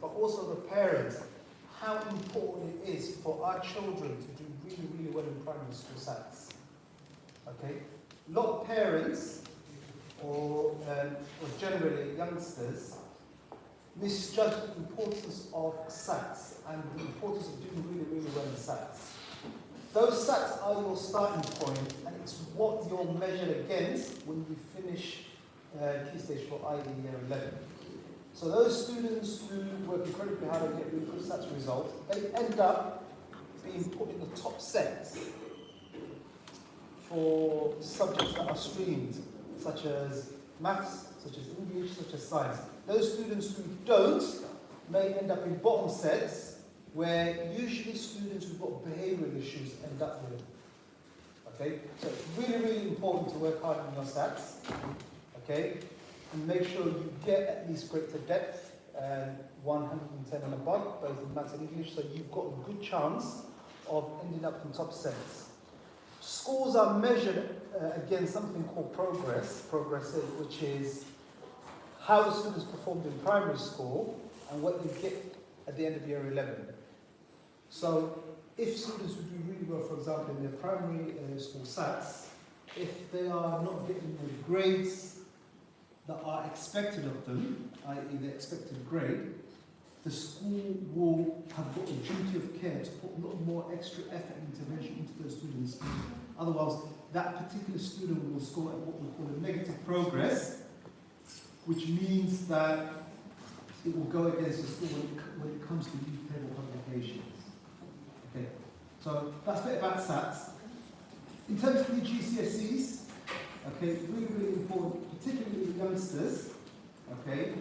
but also the parents, how important it is for our children to do really, really well in primary school SATs. Okay? A lot of parents, or generally youngsters, misjudge the importance of SATs and the importance of doing really, really well in SATs. Those SATs are your starting point, and it's what you're measured against when you finish Key Stage 4, i.e. Year 11. So those students who work incredibly hard and get really good SATs results, they end up being put in the top sets for subjects that are streamed, such as maths, such as English, such as science. Those students who don't may end up in bottom sets, where usually students who've got behavioural issues end up with. Okay? So it's really, really important to work hard on your SATs. Okay? And make sure you get at least grade to depth and 110 and above, both in maths and English, so you've got a good chance of ending up in top sets. Schools are measured against something called progressive, which is how the students performed in primary school and what they get at the end of year 11. So if students would do really well, for example, in their primary school SATs, if they are not getting the grades that are expected of them, i.e. the expected grade, the school will have got a duty of care to put a lot more extra effort and intervention into those students. Otherwise, that particular student will score at what we call a negative progress, which means that it will go against the school when it comes to league table publications. Okay, so that's a bit about SATs. In terms of the GCSEs, okay, really, really important, particularly with youngsters, okay,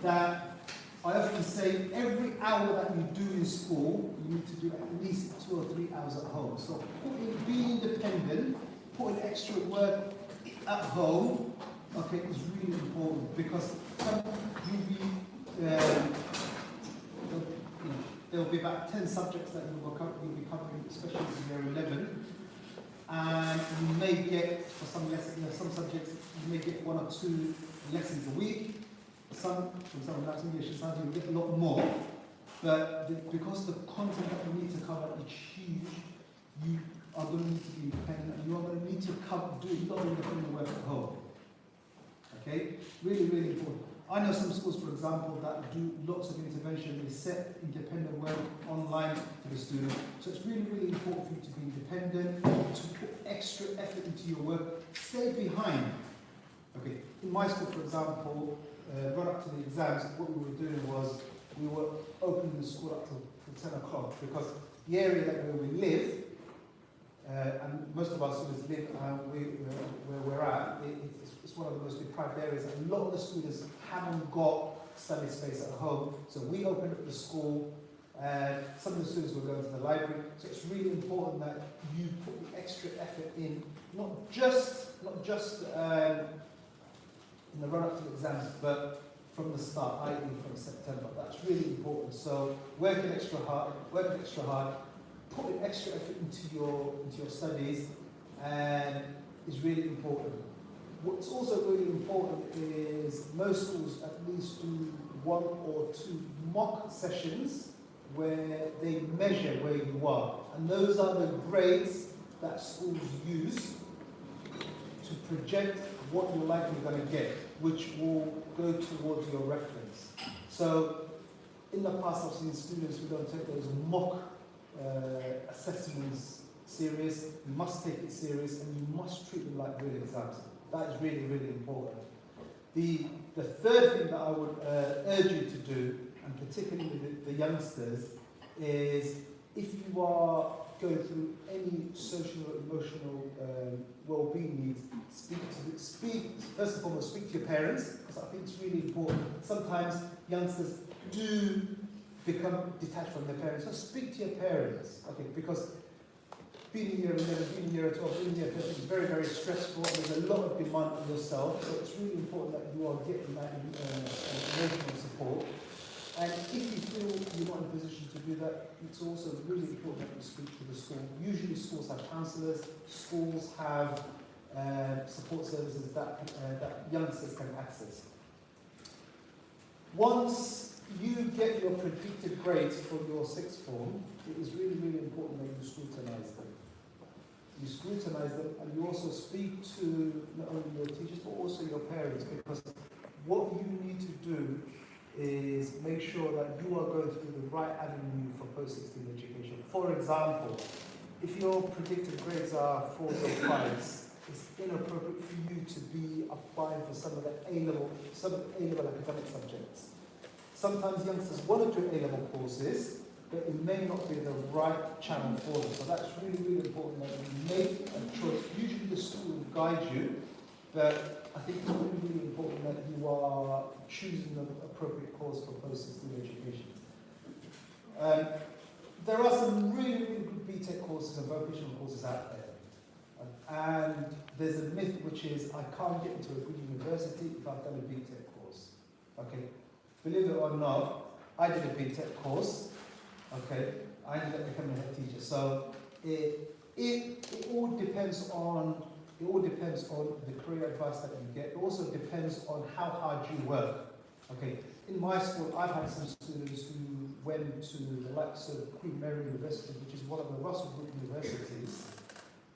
that I often say every hour that you do in school, you need to do at least 2 or 3 hours at home. So being independent, putting extra work at home, okay, is really important, because there will be about 10 subjects that you'll be covering, especially in year 11. And you may get, for some lessons, some subjects, you may get 1 or 2 lessons a week. Some, for example, Maths, English, and Science, you'll get a lot more. But because the content that you need to cover is huge, you are going to need to be independent, and you are going to need to do a lot of independent work at home. Okay? Really, really important. I know some schools, for example, that do lots of intervention. They set independent work online for the student. So it's really, really important for you to be independent, to put extra effort into your work. Stay behind. Okay. In my school, for example, right up to the exams, what we were doing was we were opening the school up till 10 o'clock, because the area where we live, and most of our students live where we're at, it's one of the most deprived areas, and a lot of the students haven't got study space at home. So we opened up the school, and some of the students were going to the library. So it's really important that you put the extra effort in, not just in the run-up to the exams, but from the start, i.e. from September. That's really important. So working extra hard, putting extra effort into your studies, and is really important. What's also really important is most schools at least do 1 or 2 mock sessions where they measure where you are, and those are the grades that schools use to project what you're likely going to get, which will go towards your reference. So in the past, I've seen students who don't take those mock assessments serious. You must take it serious, and you must treat them like real exams. That is really, really important. The third thing that I would urge you to do, and particularly the youngsters, is if you are going through any social or emotional well-being needs, first and foremost, speak to your parents, because I think it's really important. Sometimes youngsters do become detached from their parents, so speak to your parents, okay, because being in year 11, being in year 12, being in year 13 is very, very stressful, and there's a lot of demand on yourself, so it's really important that you are getting that emotional support. And if you feel you're not in a position to do that, it's also really important that you speak to the school. Usually schools have counsellors, schools have support services that youngsters can access. Once you get your predicted grades for your sixth form, it is really, really important that you scrutinise them. You scrutinise them, and you also speak to not only your teachers but also your parents, because what you need to do is make sure that you are going through the right avenue for post-16 education. For example, if your predicted grades are 4s or 5s, it's inappropriate for you to be applying for some of the A-level academic subjects. Sometimes youngsters want to do A-level courses, but it may not be the right channel for them. So that's really, really important that you make a choice. Usually the school will guide you, but I think it's really, really important that you are choosing the appropriate course for post-16 education. There are some really, really good BTEC courses and vocational courses out there. And there's a myth which is, I can't get into a good university if I've done a BTEC course. Okay, believe it or not, I did a BTEC course. Okay, I ended up becoming a head teacher. So it all depends on the career advice that you get. It also depends on how hard you work. Okay, in my school, I've had some students who went to the likes of Queen Mary University, which is one of the Russell Group universities.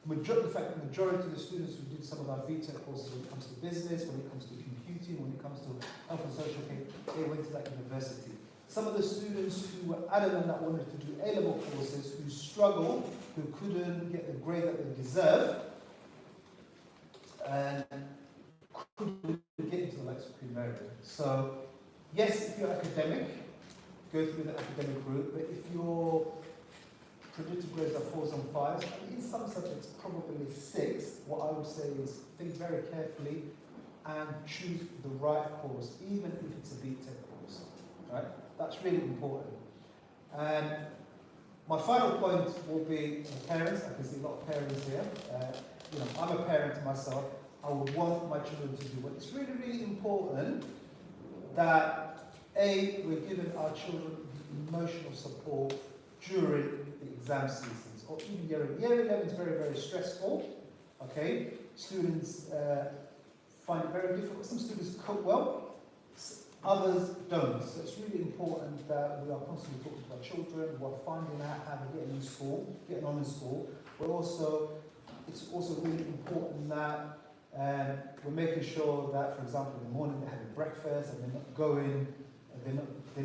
In fact, the majority of the students who did some of our BTEC courses, when it comes to business, when it comes to computing, when it comes to health and social care, they went to that university. Some of the students who were adamant that wanted to do A-level courses, who struggled, who couldn't get the grade that they deserve, and couldn't get into the likes of Queen Mary. So, yes, if you're academic, go through the academic route, but if your predicted grades are 4s and 5s, and in some subjects probably 6, what I would say is think very carefully and choose the right course, even if it's a BTEC course. Right? That's really important. And my final point will be parents. I can see a lot of parents here. I'm a parent myself. I would want my children to do well. It's really, really important that we're giving our children emotional support during the exam seasons, or even year 11 is very, very stressful. Okay, students find it very difficult. Some students cope well, others don't. So it's really important that we are constantly talking to our children. We're finding out how they're getting on in school. It's also really important that we're making sure that, for example, in the morning they're having breakfast and they're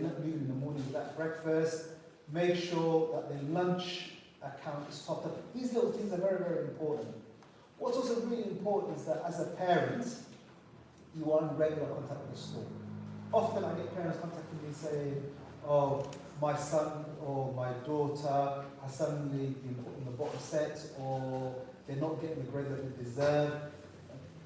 not leaving in the morning without breakfast. Make sure that their lunch account is topped up. These little things are very, very important. What's also really important is that as a parent, you are in regular contact with the school. Often I get parents contacting me saying, oh, my son or my daughter has suddenly been put in the bottom set, or they're not getting the grade that they deserve.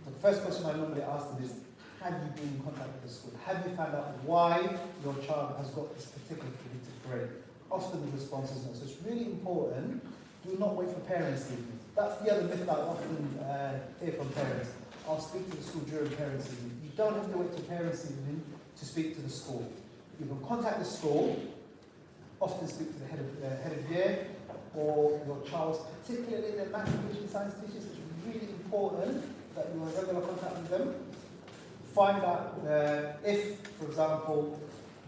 The first question I normally ask them is, have you been in contact with the school? Have you found out why your child has got this particular predicted grade? Often the response is no. So it's really important. Do not wait for parents' evening. That's the other myth that I often hear from parents. I'll speak to the school during parents' evening. You don't have to wait till parents' evening to speak to the school. You can contact the school, often speak to the head of year, or your child's, particularly their maths teachers, science teachers. It's really important that you are in regular contact with them. Find out if, for example,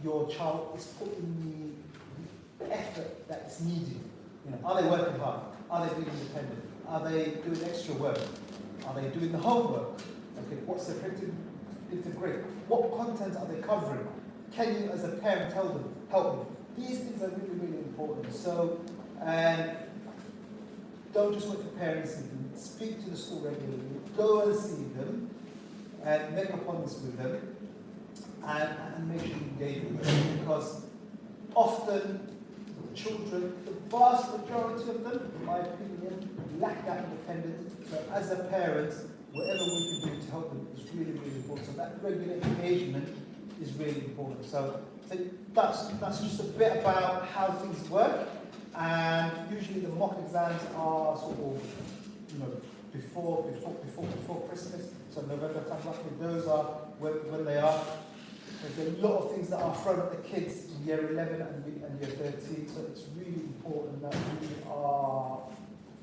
your child is putting the effort that is needed. Are they working hard? Are they being independent? Are they doing extra work? Are they doing the homework? Okay, what's their predicted grade? What content are they covering? Can you, as a parent, help them? These things are really, really important. So, don't just wait for parents. Speak to the school regularly. Go and see them, and make appointments with them, and make sure you engage with them, because often children, the vast majority of them, in my opinion, lack that independence. So as a parent, whatever we can do to help them is really, really important. So that regular engagement is really important. So that's just a bit about how things work. And usually the mock exams are sort of, before Christmas. So November time, roughly, those are when they are. There's a lot of things that are thrown at the kids in year 11 and year 13, so it's really important that we are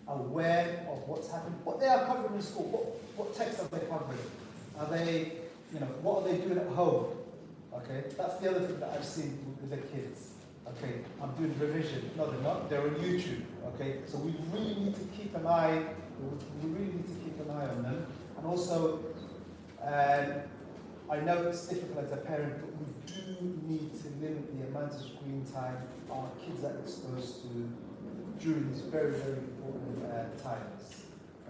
aware of what's happening, what they are covering in school, what texts are they covering, are they, what are they doing at home, Okay, that's the other thing that I've seen with the kids. Okay, I'm doing revision. No, they're not. They're on YouTube. Okay, so we really need to keep an eye. We really need to keep an eye on them. And also, I know it's difficult as a parent, but we do need to limit the amount of screen time our kids are exposed to during these very, very important times.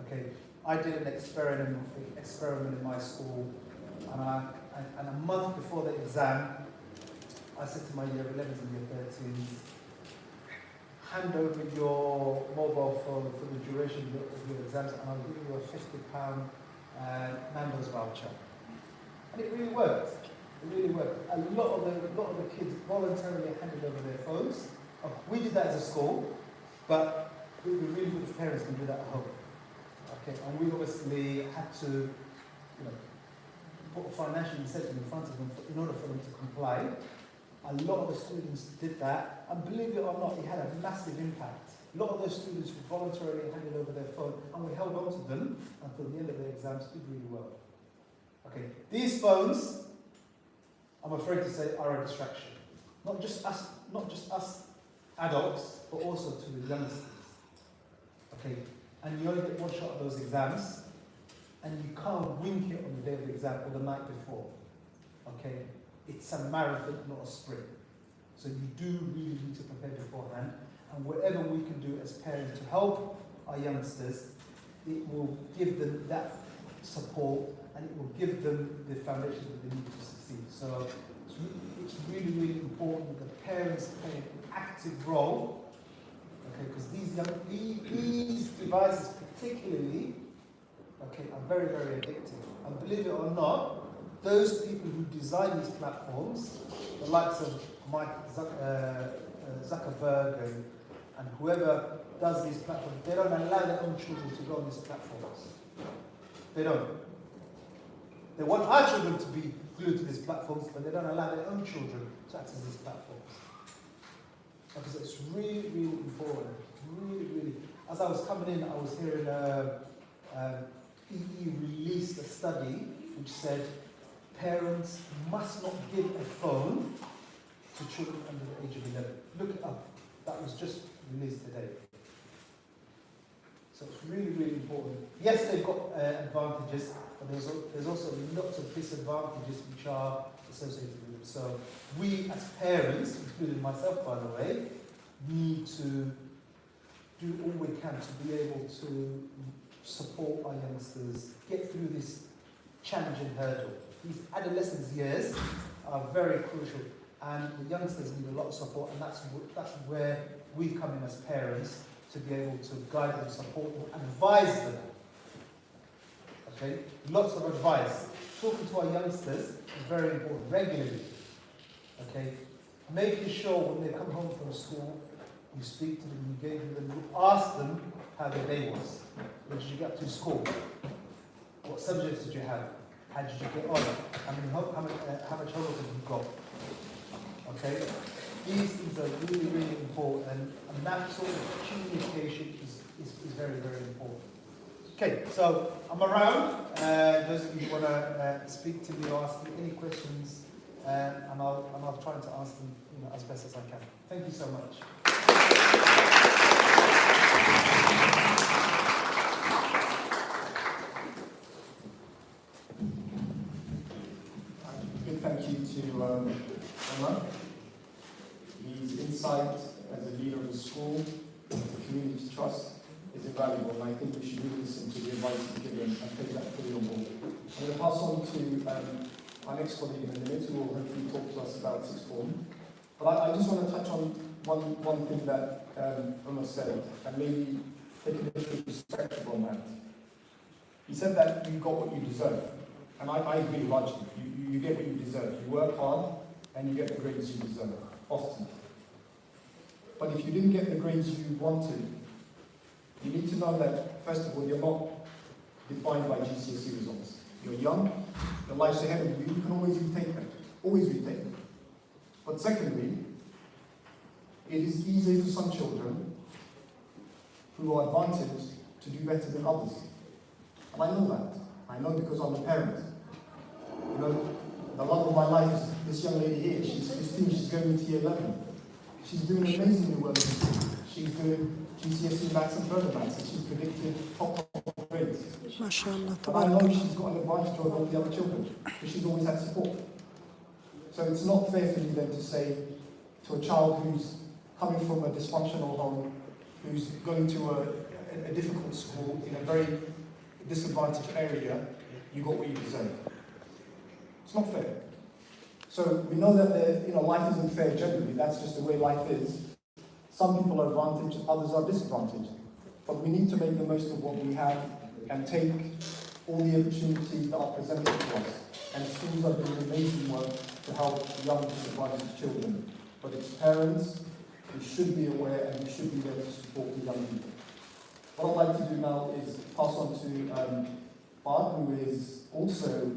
Okay, I did an experiment in my school, and a month before the exam, I said to my year 11s and year 13s, hand over your mobile phone for the duration of your exams, and I'll give you a £50 Nando's voucher. And it really worked. It really worked. A lot of the kids voluntarily handed over their phones. We did that as a school, but it would be really good if parents can do that at home. Okay, and we obviously had to, put a financial incentive in front of them in order for them to comply. A lot of the students did that, and believe it or not, it had a massive impact. A lot of those students who voluntarily handed over their phone, and we held on to them until the end of the exams, did really well. Okay, these phones, I'm afraid to say, are a distraction. Not just us adults, but also to the youngsters. Okay, and you only get one shot at those exams, and you can't wing it on the day of the exam or the night before. Okay, it's a marathon, not a sprint. So you do really need to prepare beforehand, and whatever we can do as parents to help our youngsters, it will give them that support, and it will give them the foundation that they need to succeed. So it's really, really important that the parents play an active role, okay, because these devices particularly, okay, are very, very addictive. And believe it or not, those people who design these platforms, the likes of Mike Zuckerberg and whoever does these platforms, they don't allow their own children to go on these platforms. They don't. They want our children to be glued to these platforms, but they don't allow their own children to access these platforms. Because it's really, really important. Really, really. As I was coming in, I was hearing EE released a study which said parents must not give a phone to children under the age of 11. Look it up. That was just released today. So it's really, really important. Yes, they've got advantages, but there's also lots of disadvantages which are associated with them. So we as parents, including myself by the way, need to do all we can to be able to support our youngsters get through this challenging hurdle. These adolescence years are very crucial, and the youngsters need a lot of support, and that's where we come in as parents to be able to guide them, support them, advise them. Okay, lots of advice. Talking to our youngsters is very important regularly. Okay, making sure when they come home from school, you speak to them, you engage with them, you ask them how their day was. What did you get up to school? What subjects did you have? How did you get on? How much homework have you got? Okay? These things are really, really important, and that sort of communication is very, very important. Okay, so I'm around. Those of you who want to speak to me or ask me any questions, and I'll try to answer them as best as I can. Thank you so much. Big thank you to Emma. His insight as a leader of the school, the community's trust, is invaluable, and I think we should really listen to the advice he's given and take that fully on board. I'm going to pass on to our next colleague in a minute, who will hopefully talk to us about sixth form. But I just want to touch on one thing that Emma said, and maybe take a different perspective on that. He said that you got what you deserve, and I agree largely. You get what you deserve. You work hard, and you get the grades you deserve, often. But if you didn't get the grades you wanted, you need to know that, first of all, you're not defined by GCSE results. You're young, your life's ahead of you, you can always retake them. Always retake them. But secondly, it is easy for some children who are advantaged to do better than others. And I know that. I know because I'm a parent. You know, the love of my life this young lady here, she's 15, she's going into year 11. She's doing amazingly well in school. She's doing GCSE maths and further maths, and she's predicted top grades. MashaAllah, But I know she's got an advantage over all the other children, because she's always had support. So it's not fair for you then to say to a child who's coming from a dysfunctional home, who's going to a difficult school in a very disadvantaged area, you got what you deserve. It's not fair. So we know that life isn't fair generally, that's just the way life is. Some people are advantaged, others are disadvantaged. But we need to make the most of what we have and take all the opportunities that are presented to us. And schools are doing amazing work to help young disadvantaged children. But it's parents who should be aware and who should be there to support the young people. What I'd like to do now is pass on to Bart, who is also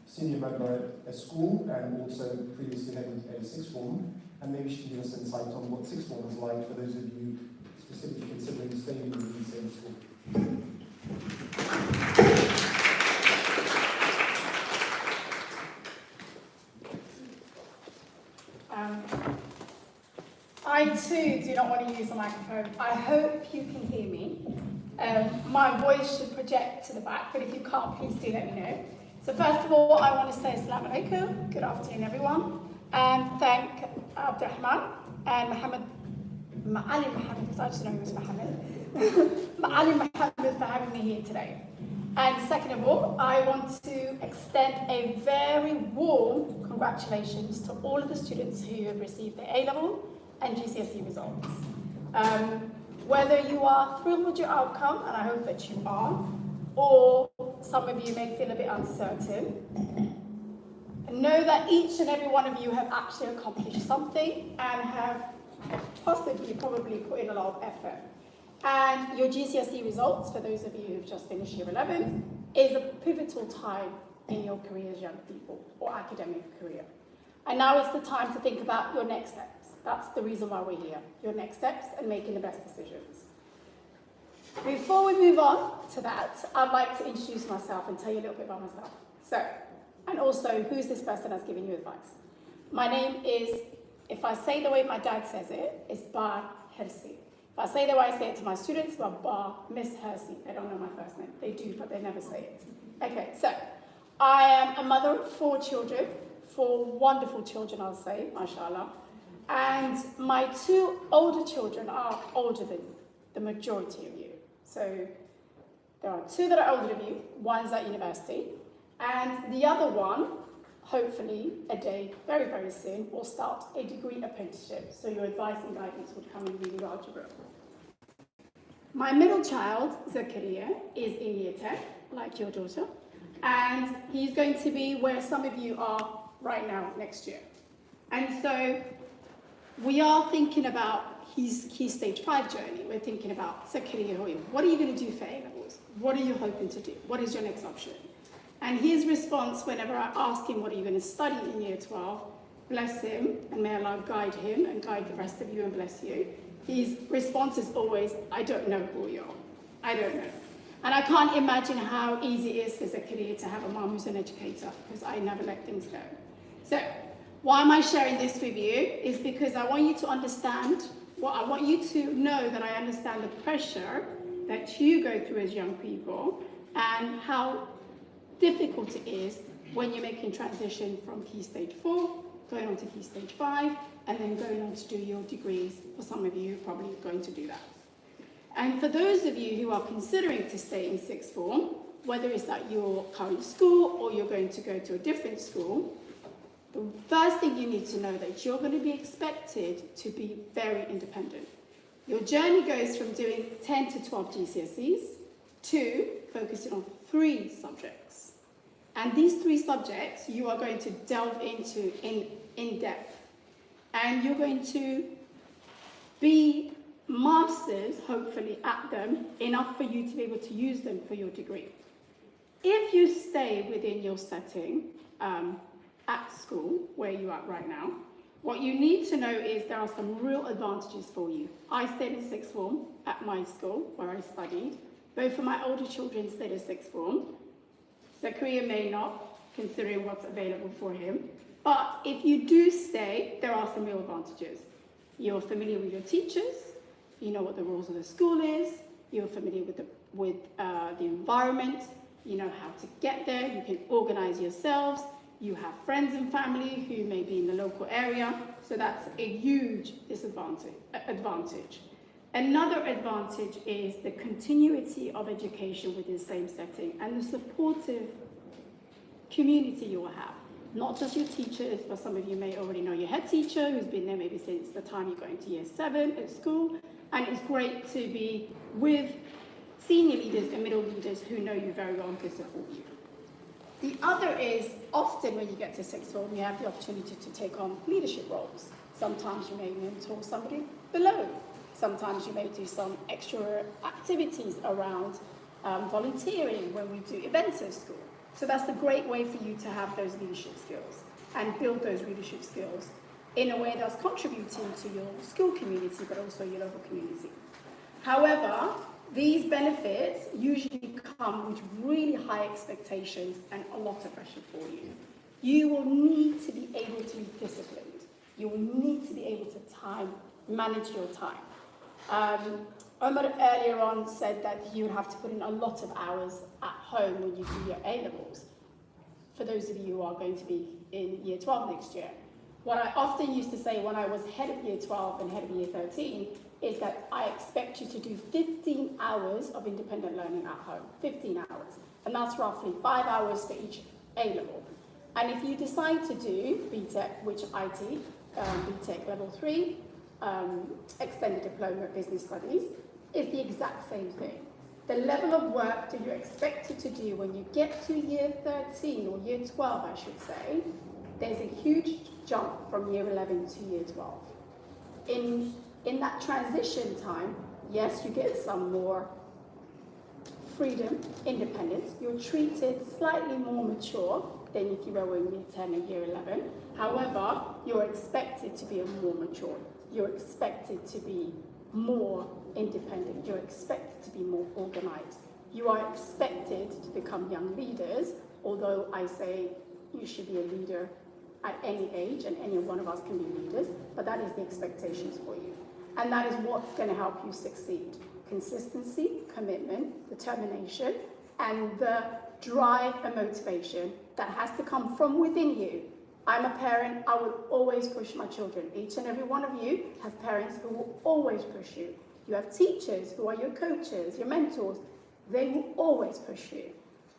senior member at a school and also previously headed a sixth form, and maybe she can give us insight on what sixth form is like for those of you specifically considering staying in the same school. I too do not want to use the microphone. I hope you can hear me. My voice should project to the back, but if you can't, please do let me know. So first of all, I want to say Assalamu alaikum, good afternoon everyone, and thank Abdurrahman and Ma'ali Mohammed, because I just know he was Mohammed, Ma'ali Mohammed for having me here today. And second of all, I want to extend a very warm congratulations to all of the students who have received their A-level and GCSE results. Whether you are thrilled with your outcome, and I hope that you are, or some of you may feel a bit uncertain, know that each and every one of you have actually accomplished something and have possibly probably put in a lot of effort. And your GCSE results, for those of you who've just finished year 11, is a pivotal time in your career as young people, or academic career. And now it's the time to think about your next steps. That's the reason why we're here, your next steps and making the best decisions. Before we move on to that, I'd like to introduce myself and tell you a little bit about myself. So, and also, who's this person that's giving you advice? My name is, if I say the way my dad says it, it's Bar Hersi. If I say the way I say it to my students, well, Bar Miss Hersi. They don't know my first name. They do, but they never say it. Okay, so, I am a mother of 4 children, 4 wonderful children, I'll say, mashallah. And my 2 older children are older than the majority of you. So there are 2 that are older than you, one's at university, and the other one, hopefully a day, very, very soon, will start a degree apprenticeship. So your advice and guidance would come in really well to grow. My middle child, Zakaria, is in year 10, like your daughter, and he's going to be where some of you are right now next year. And so we are thinking about his key stage 5 journey. We're thinking about Zakaria, what are you going to do for A-levels? What are you hoping to do? What is your next option? And his response whenever I ask him, what are you going to study in year 12? Bless him, and may Allah guide him and guide the rest of you and bless you. His response is always, I don't know who you are. I don't know. And I can't imagine how easy it is for Zakaria to have a mom who's an educator, because I never let things go. So, why am I sharing this with you? Is because I want you to understand, I want you to know that I understand the pressure that you go through as young people and how difficult it is when you're making transition from key stage 4, going on to key stage 5, and then going on to do your degrees. For some of you, probably going to do that. And for those of you who are considering to stay in sixth form, whether it's at your current school or you're going to go to a different school, the first thing you need to know that you're going to be expected to be very independent. Your journey goes from doing 10 to 12 GCSEs to focusing on 3 subjects. And these 3 subjects you are going to delve into in depth. And you're going to be masters, hopefully, at them, enough for you to be able to use them for your degree. If you stay within your setting, at school, where you are right now, what you need to know is there are some real advantages for you. I stayed in sixth form at my school, where I studied. Both of my older children stayed in sixth form. Zakaria may not, considering what's available for him. But if you do stay, there are some real advantages. You're familiar with your teachers, you know what the rules of the school is, you're familiar with the environment, you know how to get there, you can organize yourselves, you have friends and family who may be in the local area, so that's a huge advantage. Another advantage is the continuity of education within the same setting and the supportive community you will have. Not just your teachers, but some of you may already know your head teacher who's been there maybe since the time you're going to year 7 at school. And it's great to be with senior leaders and middle leaders who know you very well and can support you. The other is often when you get to sixth form, you have the opportunity to take on leadership roles. Sometimes you may mentor somebody below. Sometimes you may do some extra activities around volunteering when we do events at school. So that's a great way for you to have those leadership skills and build those leadership skills in a way that's contributing to your school community, but also your local community. However, these benefits usually come with really high expectations and a lot of pressure for you. You will need to be able to be disciplined. You will need to be able to manage your time. Omar earlier on said that you would have to put in a lot of hours at home when you do your A-levels. For those of you who are going to be in year 12 next year. What I often used to say when I was head of year 12 and head of year 13 is that I expect you to do 15 hours of independent learning at home, 15 hours. And that's roughly 5 hours for each A-level. And if you decide to do BTEC, which I teach, BTEC level 3, extended diploma business studies, is the exact same thing. The level of work that you're expected to do when you get to year 13 or year 12, I should say, there's a huge jump from year 11 to year 12. In that transition time, yes, you get some more freedom, independence. You're treated slightly more mature than if you were in year 10 and year 11. However, you're expected to be more mature. You're expected to be more independent. You're expected to be more organized. You are expected to become young leaders, although I say you should be a leader at any age, and any one of us can be leaders, but that is the expectations for you. And that is what's going to help you succeed. Consistency, commitment, determination, and the drive and motivation that has to come from within you. I'm a parent, I will always push my children. Each and every one of you have parents who will always push you. You have teachers who are your coaches, your mentors. They will always push you.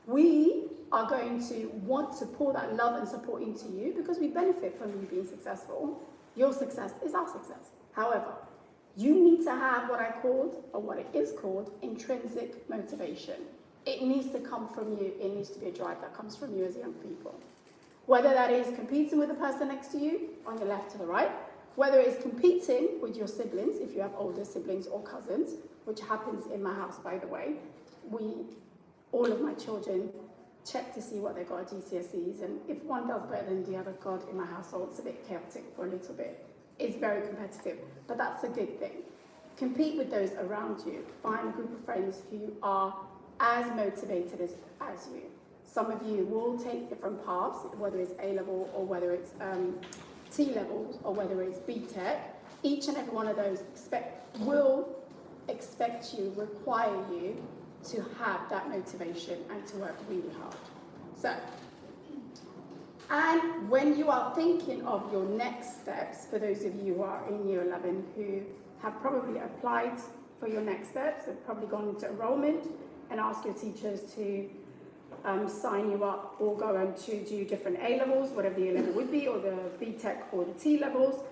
We are going to want to pour that love and support into you because we benefit from you being successful. Your success is our success. However, you need to have what I called, or what it is called, intrinsic motivation. It needs to come from you. It needs to be a drive that comes from you as young people. Whether that is competing with the person next to you, on your left to the right, whether it's competing with your siblings, if you have older siblings or cousins, which happens in my house, by the way. All of my children check to see what they got at GCSEs, and if one does better than the other, God, in my household, it's a bit chaotic for a little bit. It's very competitive, but that's a good thing. Compete with those around you. Find a group of friends who are as motivated as you. Some of you will take different paths, whether it's A-level or whether it's T-level or whether it's BTEC. Each and every one of those will require you to have that motivation and to work really hard. So, and when you are thinking of your next steps, for those of you who are in year 11 who have probably applied for your next steps, have probably gone into enrollment and asked your teachers to sign you up or go on to do different A-levels, whatever the A-level would be, or the BTEC or the T-levels,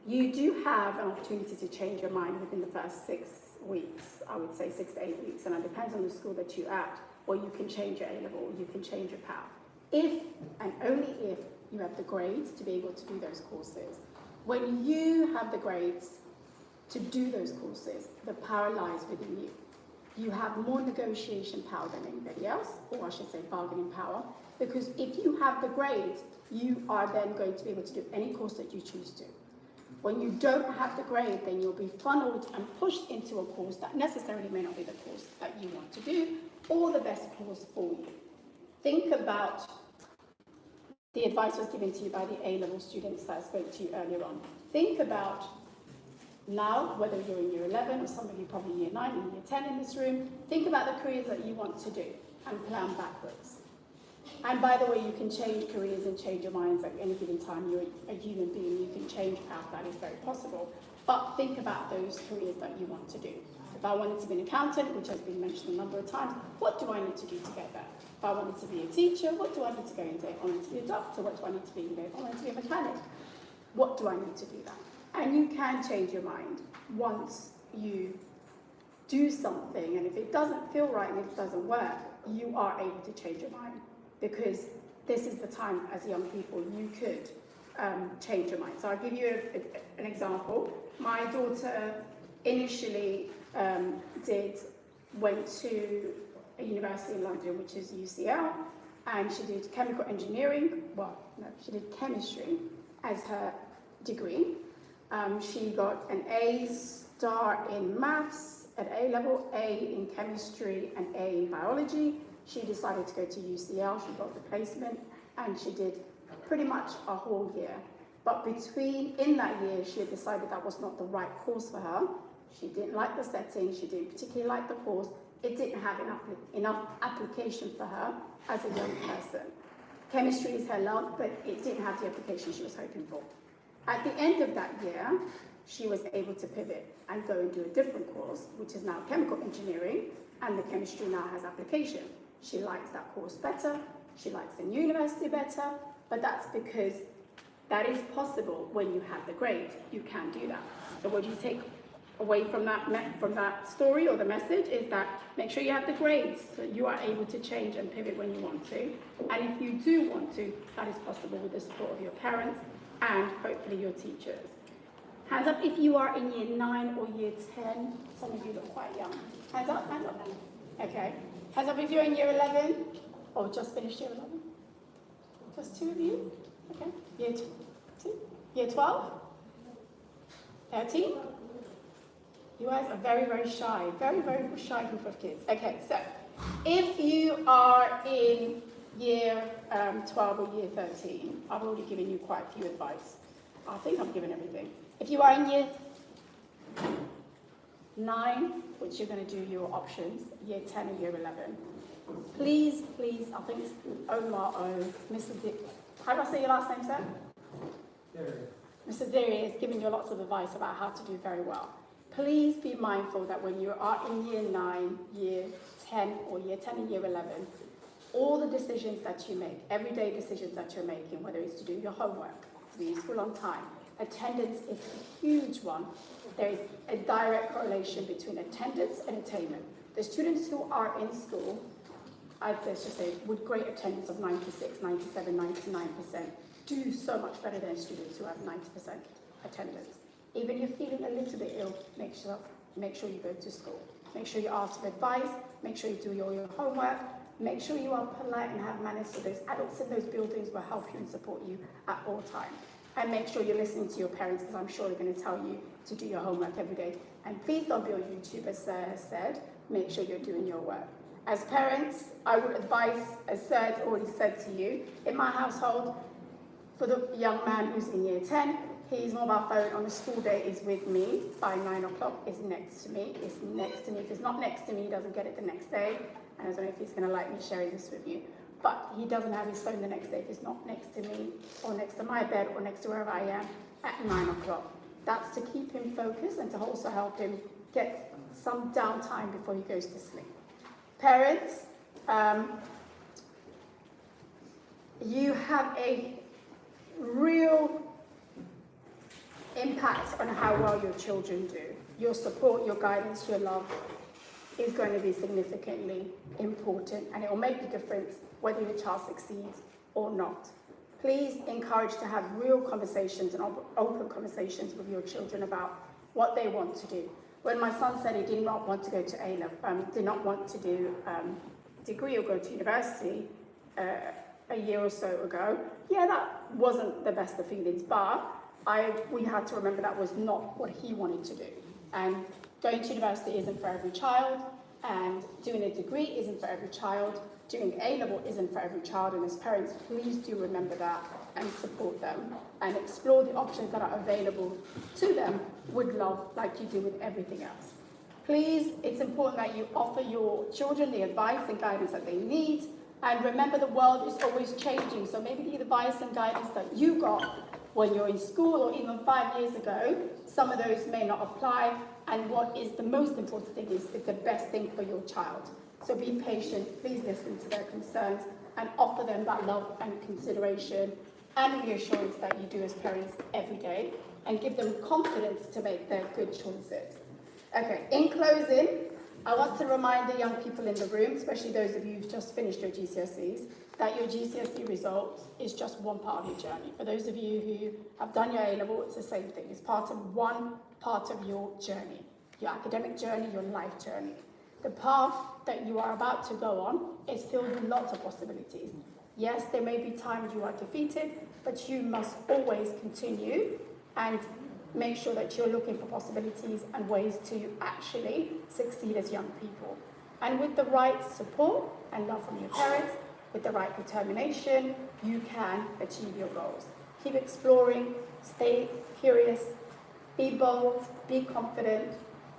you do have an opportunity to change your mind within the first 6 weeks. I would say 6 to 8 weeks, and it depends on the school that you're at, or you can change your A-level, you can change your path. If, and only if, you have the grades to be able to do those courses. When you have the grades to do those courses, the power lies within you. You have more negotiation power than anybody else, or I should say bargaining power, because if you have the grades, you are then going to be able to do any course that you choose to. When you don't have the grade, then you'll be funneled and pushed into a course that necessarily may not be the course that you want to do, or the best course for you. Think about the advice was given to you by the A-level students that I spoke to you earlier on. Think about now, whether you're in year 11 or some of you probably year 9 and year 10 in this room, think about the careers that you want to do and plan backwards. And by the way, you can change careers and change your minds at any given time. You're a human being, you can change path, that is very possible. But think about those careers that you want to do. If I wanted to be an accountant, which has been mentioned a number of times, what do I need to do to get that? If I wanted to be a teacher, what do I need to go into? If I wanted to be a doctor, what do I need to be? If I wanted to be a mechanic, what do I need to do that? And you can change your mind once you do something, and if it doesn't feel right and if it doesn't work, you are able to change your mind, because this is the time as young people you could change your mind. So I'll give you an example. My daughter initially went to a university in London, which is UCL, and she did chemical engineering, she did chemistry as her degree. She got an A star in maths at A-level, A in chemistry and A in biology. She decided to go to UCL, she got the placement, and she did pretty much a whole year. But in that year, she had decided that was not the right course for her. She didn't like the setting, she didn't particularly like the course. It didn't have enough application for her as a young person. Chemistry is her love, but it didn't have the application she was hoping for. At the end of that year, she was able to pivot and go and do a different course, which is now chemical engineering, and the chemistry now has application. She likes that course better, she likes the new university better, but that's because that is possible when you have the grades. You can do that. So what do you take away from that story or the message is that make sure you have the grades so you are able to change and pivot when you want to. And if you do want to, that is possible with the support of your parents and hopefully your teachers. Hands up if you are in year 9 or year 10. Some of you look quite young. Hands up, hands up. Okay. Hands up if you're in year 11 or just finished year 11. Just 2 of you? Okay. Year 2? Year 12? 13? You guys are very, very shy. Very, very shy group of kids. Okay, so if you are in year 12 or year 13, I've already given you quite a few advice. I think I've given everything. If you are in year 9, which you're going to do your options, year 10 and year 11, please, I think it's Omar O, Mr. How do I say your last name, sir? Mr. Derry is giving you lots of advice about how to do very well. Please be mindful that when you are in year 9, year 10, or year 10 and year 11, all the decisions that you make, everyday decisions that you're making, whether it's to do your homework, to be in school on time, attendance is a huge one. There is a direct correlation between attendance and attainment. The students who are in school, let's just say, with great attendance of 96, 97, 99%, do so much better than students who have 90% attendance. Even if you're feeling a little bit ill, make sure you go to school. Make sure you ask for advice, make sure you do all your homework, make sure you are polite and have manners so those adults in those buildings will help you and support you at all times. And make sure you're listening to your parents, because I'm sure they're going to tell you to do your homework every day. And please don't be on YouTube, as Sir has said. Make sure you're doing your work. As parents, I would advise, as Sir has already said to you, in my household, for the young man who's in year 10, his mobile phone on a school day is with me by 9 o'clock, is next to me, is next to me. If it's not next to me, he doesn't get it the next day. And I don't know if he's going to like me sharing this with you. But he doesn't have his phone the next day if it's not next to me, or next to my bed, or next to wherever I am at 9 o'clock. That's to keep him focused and to also help him get some downtime before he goes to sleep. Parents, you have a real impact on how well your children do. Your support, your guidance, your love is going to be significantly important, and it will make a difference whether your child succeeds or not. Please encourage to have real conversations and open conversations with your children about what they want to do. When my son said he did not want to go to A-level, did not want to do degree or go to university a year or so ago, yeah, that wasn't the best of feelings, but we had to remember that was not what he wanted to do. And going to university isn't for every child, and doing a degree isn't for every child. doing A-level isn't for every child, and as parents, please do remember that and support them and explore the options that are available to them with love, like you do with everything else. Please, it's important that you offer your children the advice and guidance that they need, and remember the world is always changing, so maybe the advice and guidance that you got when you're in school or even 5 years ago, some of those may not apply, and what is the most important thing is the best thing for your child. So be patient, please listen to their concerns and offer them that love and consideration and reassurance that you do as parents every day, and give them confidence to make their good choices. Okay, in closing, I want to remind the young people in the room, especially those of you who've just finished your GCSEs, that your GCSE results is just one part of your journey. For those of you who have done your A-level, it's the same thing. It's one part of your journey, your academic journey, your life journey. The path that you are about to go on is filled with lots of possibilities. Yes, there may be times you are defeated, but you must always continue and make sure that you're looking for possibilities and ways to actually succeed as young people. And with the right support and love from your parents, with the right determination, you can achieve your goals. Keep exploring, stay curious, be bold, be confident,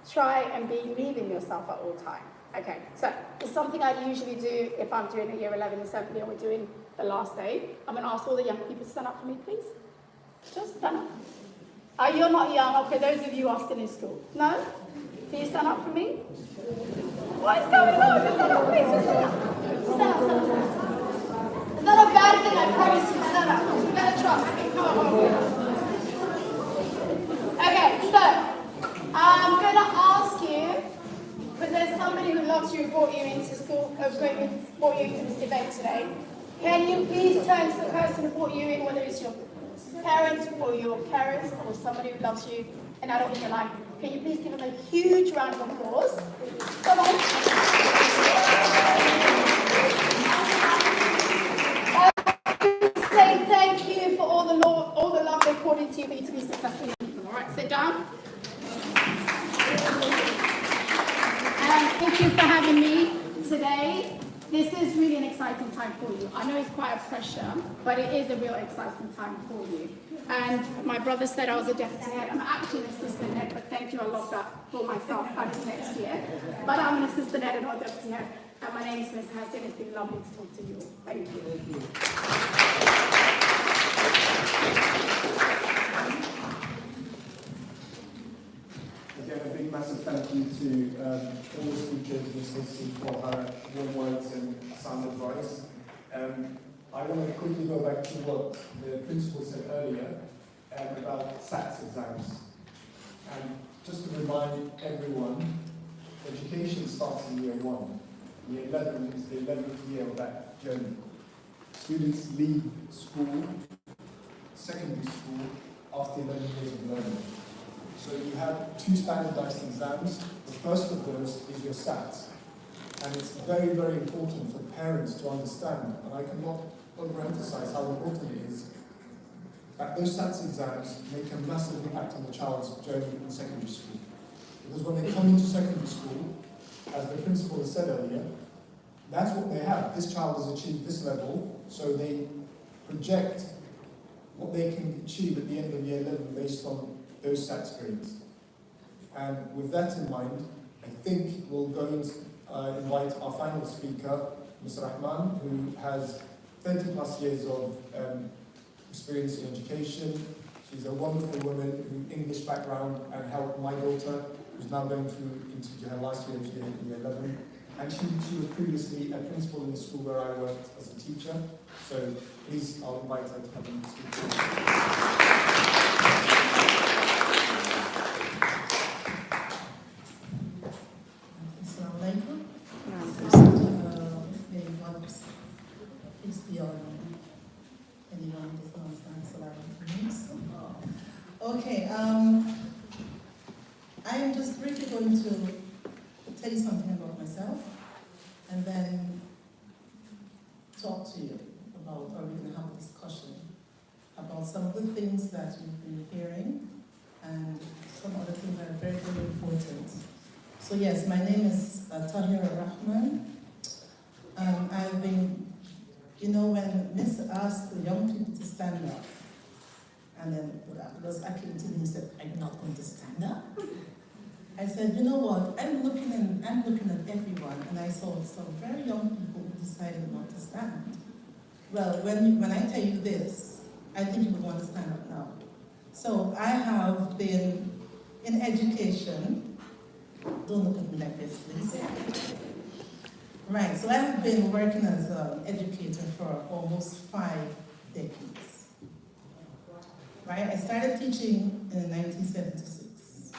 try and believe in yourself at all times. Okay, so it's something I'd usually do if I'm doing a year 11 assembly and we're doing the last day. I'm going to ask all the young people to stand up for me, please. Just stand up. You're not young. Okay, those of you are still in school. No? Can you stand up for me? What is going on? Just stand up, please. Just stand up. Stand up, stand up. It's not a bad thing, I promise you. Stand up. You better trust me. Come on. Okay, so I'm going to ask you, because there's somebody who loves you, who brought you into school, brought you into this event today. Can you please turn to the person who brought you in, whether it's your parent or your parents or somebody who loves you, an adult in your life? Can you please give them a huge round of applause? Come on. Say thank you for all the love they poured into you for you to be successful. All right, sit down. Thank you for having me today. This is really an exciting time for you. I know it's quite a pressure, but it is a real exciting time for you. And my brother said I was a deputy head. I'm actually an assistant head, but thank you, I love that for myself until next year. But I'm an assistant head and not a deputy head. And my name is Ms. Hassan. It's been lovely to talk to you all. Thank you. Thank you. Again, a big massive thank you to all the speakers, Ms. Hissy, for her warm words and sound advice. I want to quickly go back to what the principal said earlier about SATs exams. And just to remind everyone, education starts in year 1. Year 11 is the 11th year of that journey. Students leave school, secondary school, after 11 years of learning. So you have 2 standardized exams. The first of those is your SAT. And it's very, very important for parents to understand, and I cannot overemphasize how important it is, that those SAT exams make a massive impact on the child's journey in secondary school. Because when they come into secondary school, as the principal has said earlier, that's what they have. This child has achieved this level, so they project what they can achieve at the end of year 11 based on those SAT grades. And with that in mind, I think we'll go and invite our final speaker, Ms. Rahman, who has 30 plus years of experience in education. She's a wonderful woman with English background and helped my daughter, who's now going through into her last year of year 11. And she was previously a principal in the school where I worked as a teacher. So please, I'll invite her to come and speak. Okay, I am just briefly going to tell you something about myself and then talk to you about, or we're going to have a discussion about some of the things that you've been hearing and some other things that are very, very important. So yes, my name is Tahira Rahman. I've been, when Miss asked the young people to stand up, and then because I came to me and said, "Are you not going to stand up?" I said, "You know what? I'm looking at everyone, and I saw some very young people who decided not to stand. Well, when I tell you this, I think you would want to stand up now." So I have been in education. Don't look at me like this, please. Right, so I have been working as an educator for almost 5 decades. Right, I started teaching in 1976.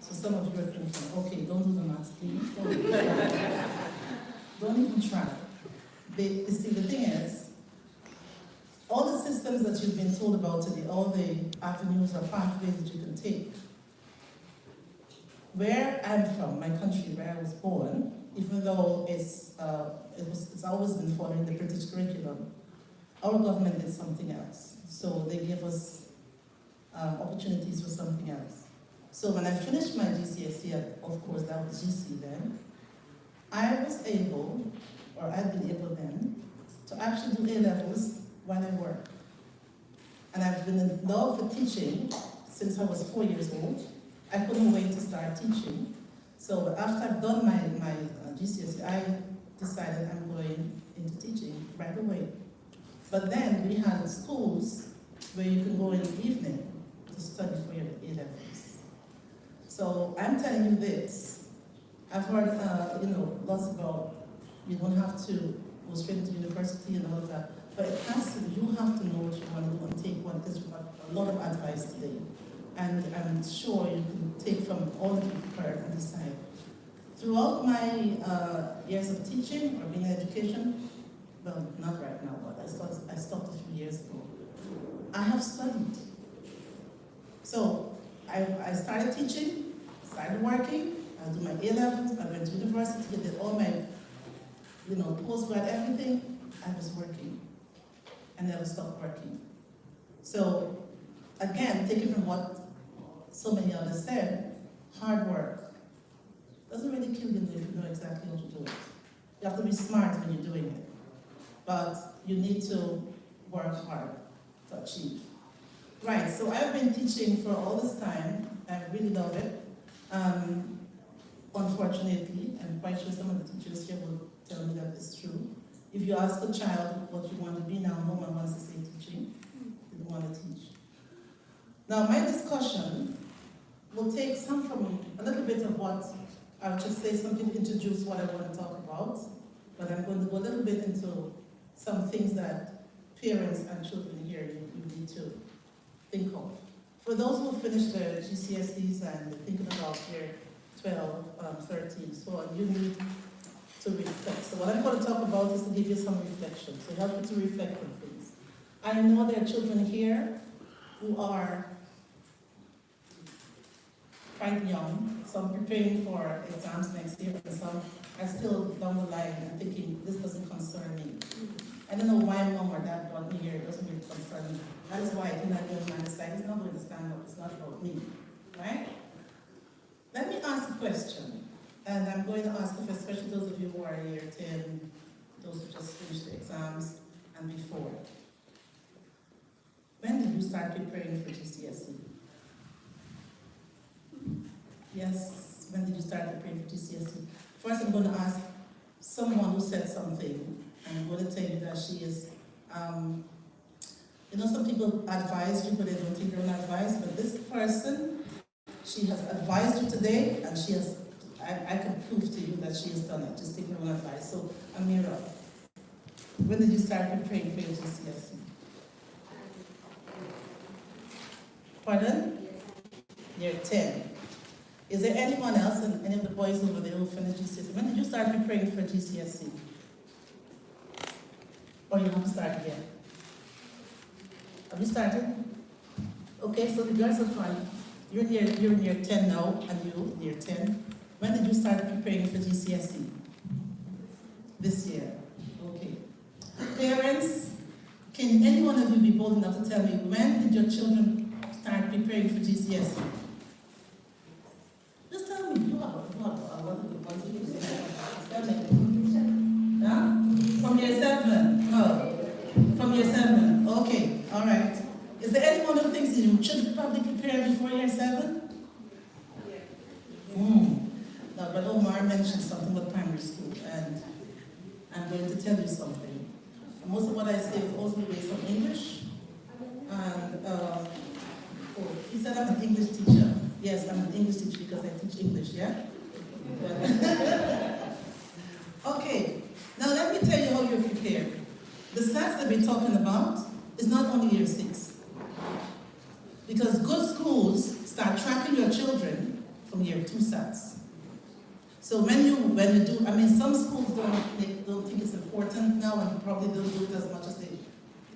So some of you are thinking, okay, don't do the maths, please. Don't even try. You see, the thing is, all the systems that you've been told about today, all the avenues or pathways that you can take, where I'm from, my country, where I was born, even though it's always been following the British curriculum, our government did something else. So they gave us opportunities for something else. So when I finished my GCSE, of course that was GC then, I was able, or I'd been able then, to actually do A-levels while I work. And I've been in love with teaching since I was 4 years old. I couldn't wait to start teaching. So after I've done my GCSE, I decided I'm going into teaching right away. But then we had schools where you can go in the evening to study for your A-levels. So I'm telling you this. I've heard, lots about you don't have to go straight into university and all of that. But it has to, you have to know what you want to do and take one, because you have a lot of advice today. And I'm sure you can take from all that you've heard and decide. Throughout my years of teaching or being in education, well, not right now, but I stopped a few years ago, I have studied. So I started teaching, started working, I do my A-levels, I went to university, I did all my, postgrad, everything, I was working. I never stopped working. So, again, taking from what so many others said, hard work doesn't really kill you if you know exactly how to do it. You have to be smart when you're doing it. But you need to work hard to achieve. Right, so I've been teaching for all this time. I really love it. Unfortunately, I'm quite sure some of the teachers here will tell me that it's true. If you ask a child what you want to be now, no one wants to say teaching. They don't want to teach. Now, my discussion will take some from a little bit of what, I'll just say something to introduce what I want to talk about, but I'm going to go a little bit into some things that parents and children here you need to think of. For those who finished their GCSEs and they're thinking about year 12, 13, so on, you need to reflect. So what I'm going to talk about is to give you some reflection, to help you to reflect on things. I know there are children here who are quite young, some preparing for exams next year, and some are still down the line and thinking, this doesn't concern me. I don't know why mom or dad brought me here, it doesn't really concern me. That is why I think that young man decided it's not going to stand up, it's not about me, right? Let me ask a question, and I'm going to ask, especially those of you who are year 10, those who just finished the exams, and before. When did you start preparing for GCSE? Yes, when did you start preparing for GCSE? First, I'm going to ask someone who said something, and I'm going to tell you that she is, some people advise you, but they don't take their own advice, but this person, she has advised you today, and she has, I can prove to you that she has done it. Just take her own advice. So, Amira, when did you start preparing for your GCSE? Pardon? Year 10. Is there anyone else, and any of the boys over there who finished GCSE? When did you start preparing for GCSE? Or you haven't started yet? Have you started? Okay, so the girls are fine. You're in year 10 now, and you, year 10. When did you start preparing for GCSE? This year. Okay. Parents, can any one of you be bold enough to tell me, when did your children start preparing for GCSE? Just tell me. You have a good one. Tell me. Huh? should probably prepare before year 7? Now, but Omar mentioned something about primary school, and I'm going to tell you something. Most of what I say is also based on English. And, he said I'm an English teacher. Yes, I'm an English teacher because I teach English, yeah? Okay, now let me tell you how you're prepared. The stats that we're talking about is not only year 6. Because good schools start tracking your children from year 2 stats. So when you do, I mean, some schools don't think it's important now and probably don't do it as much as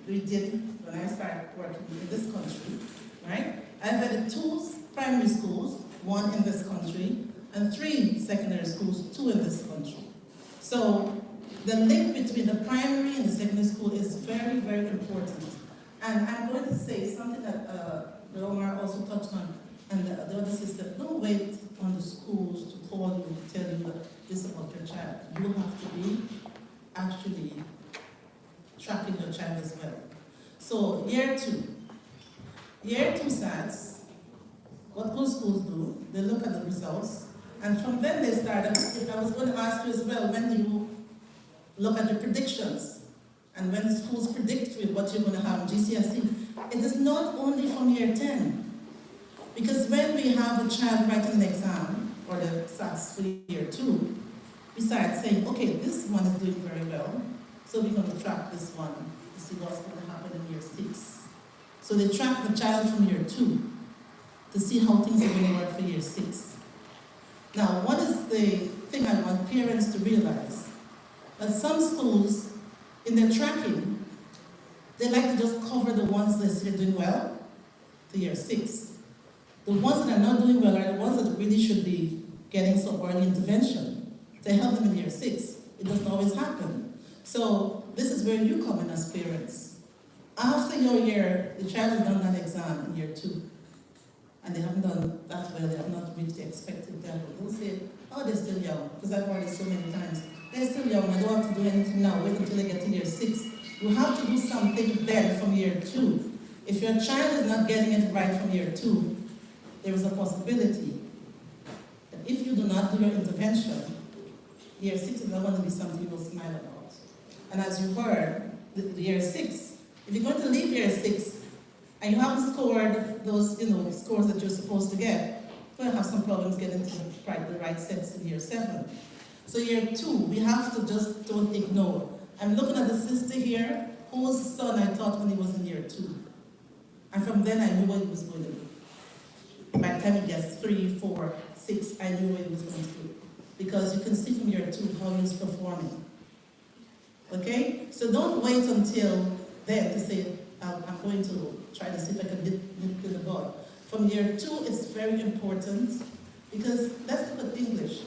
we did when I started working in this country, right? I've had 2 primary schools, 1 in this country, and 3 secondary schools, 2 in this country. So the link between the primary and the secondary school is very, very important. And I'm going to say something that Omar also touched on, and the other sister, don't wait on the schools to call you to tell you this about your child. You have to be actually tracking your child as well. So year 2 stats, what good schools do, they look at the results, and from then they start, if I was going to ask you as well, when do you look at your predictions, and when the schools predict for you what you're going to have in GCSE, it is not only from year 10. Because when we have a child writing an exam, or the SATs for year 2, we start saying, okay, this one is doing very well, so we're going to track this one to see what's going to happen in year 6. So they track the child from year 2 to see how things are going to work for year 6. Now, what is the thing I want parents to realize? That some schools, in their tracking, they like to just cover the ones that are doing well to year 6. The ones that are not doing well are the ones that really should be getting some early intervention to help them in year 6. It doesn't always happen. So this is where you come in as parents. After your year, the child has done that exam in year 2, and they haven't done that well, they have not reached the expected level. They'll say, oh, they're still young, because I've heard it so many times. They're still young, I don't have to do anything now, wait until they get to year 6. You have to do something then from year 2. If your child is not getting it right from year 2, there is a possibility that if you do not do your intervention, year 6 is not going to be something you will smile about. And as you heard, the year 6, if you're going to leave year 6 and you haven't scored those scores that you're supposed to get, you're going to have some problems getting to the right sets in year 7. So year 2, we have to just don't ignore. I'm looking at the sister here, whose son I taught when he was in year 2. And from then I knew what he was going to do. By the time he gets 3, 4, 6, I knew what he was going to do. Because you can see from year 2 how he's performing. Okay? So don't wait until then to say, I'm going to try to see if I can nip to the bud. From year 2, it's very important, because let's look at English.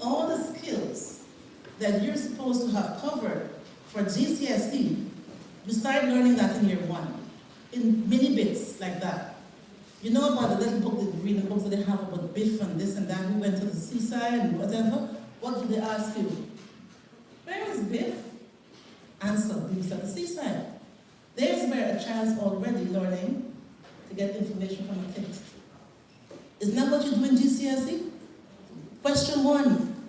All the skills that you're supposed to have covered for GCSE, you start learning that in year 1, in mini bits like that. You know about the little book, the reading books that they have about Biff and this and that, who went to the seaside and whatever. What do they ask you? Where is Biff? Answer, he was at the seaside. There's where a child's already learning to get information from a text. Isn't that what you do in GCSE? Question 1,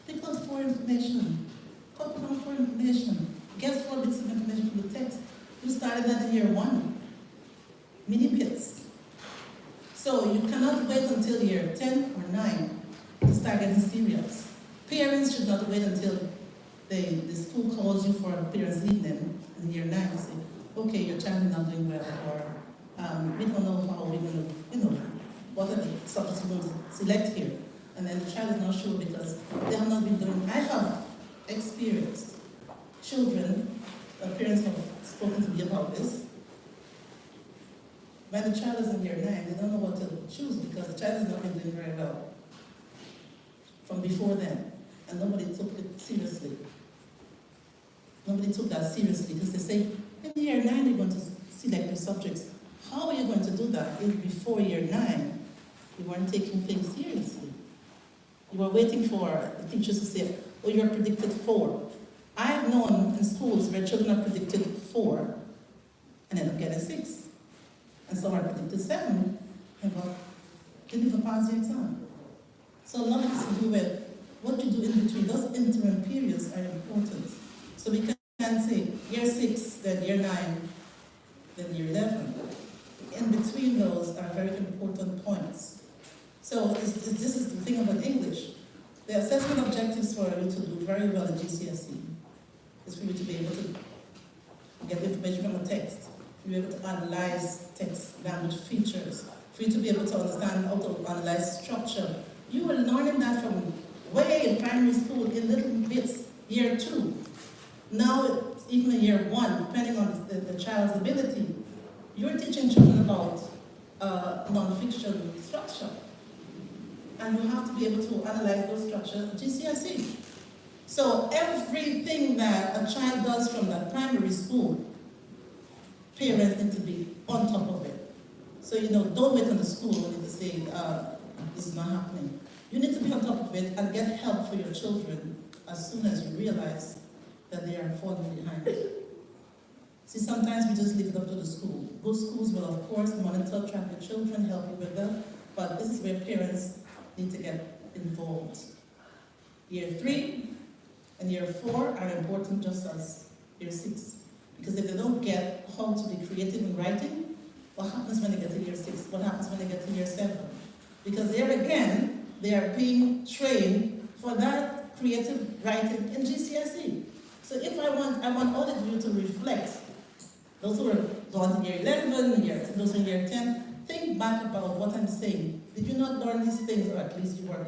pick out 4 information. Copy down 4 information. Get 4 bits of information from the text. You started that in year 1. Mini bits. So you cannot wait until year 10 or 9 to start getting serious. Parents should not wait until the school calls you for a parents' evening in year 9 and say, okay, your child is not doing well, or we don't know how we're going to, what are the subjects we're going to select here. And then the child is not sure because they have not been doing. I have experienced children, parents have spoken to me about this. When the child is in year 9, they don't know what to choose because the child has not been doing very well from before then, and nobody took it seriously. Nobody took that seriously because they say, in year 9 you're going to select your subjects. How are you going to do that if before year 9 you weren't taking things seriously? You were waiting for the teachers to say, oh, you're predicted 4. I've known in schools where children are predicted 4 and end up getting 6. and some are predicted 7, and didn't even pass the exam. So a lot has to do with what you do in between. Those interim periods are important. So we can say year 6, then year 9, then year 11. In between those are very important points. So this is the thing about English. The assessment objectives for you to do very well in GCSE is for you to be able to get information from a text, for you to be able to analyze text, language features, for you to be able to understand how to analyze structure. You were learning that from way in primary school in little bits, year 2. Now, even in year 1, depending on the child's ability, you're teaching children about non-fiction structure. And you have to be able to analyze those structures at GCSE. So everything that a child does from that primary school, parents need to be on top of it. So, don't wait on the school only to say, this is not happening. You need to be on top of it and get help for your children as soon as you realize that they are falling behind. See, sometimes we just leave it up to the school. Good schools will, of course, monitor, track the children, help you with that, but this is where parents need to get involved. Year 3 and year 4 are important just as year 6. Because if they don't get how to be creative in writing, what happens when they get to year 6? What happens when they get to year 7? Because there again, they are being trained for that creative writing in GCSE. So if I want all of you to reflect, those who are gone to year 11, those in year 10, think back about what I'm saying. Did you not learn these things, or at least you were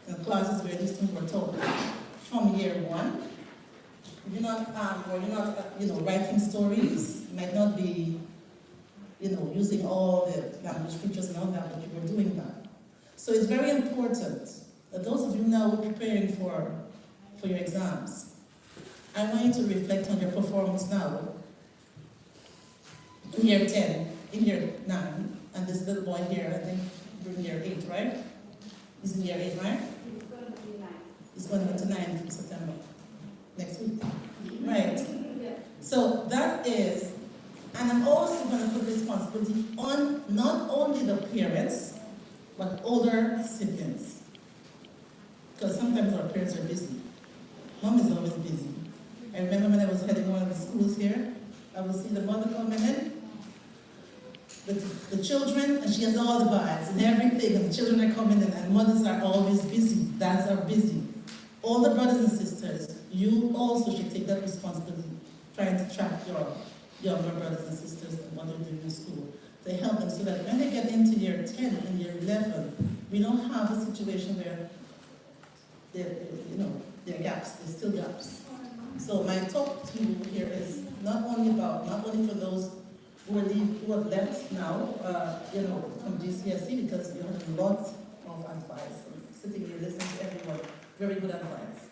in classes where these things were taught from year 1? You're not, writing stories. You might not be, using all the language features and all that, but you were doing that. So it's very important that those of you now who are preparing for your exams, I want you to reflect on your performance now. In year 10, in year 9, and this little boy here, I think, in year 8, right? He's in year 8, right? He's going to 9 in September, next week. Right. So that is, and I'm also going to put responsibility on not only the parents, but older siblings. Because sometimes our parents are busy. Mom is always busy. I remember when I was heading one of the schools here, I would see the mother coming in with the children, and she has all the bags and everything, and the children are coming in, and mothers are always busy, dads are busy. All the brothers and sisters, you also should take that responsibility, trying to track your younger brothers and sisters and what they're doing in school, to help them so that when they get into year 10 and year 11, we don't have a situation where there are gaps, there's still gaps. So my talk to you here is not only for those who have left now, from GCSE, because you have lots of advice. Sitting here listening to everyone, very good advice.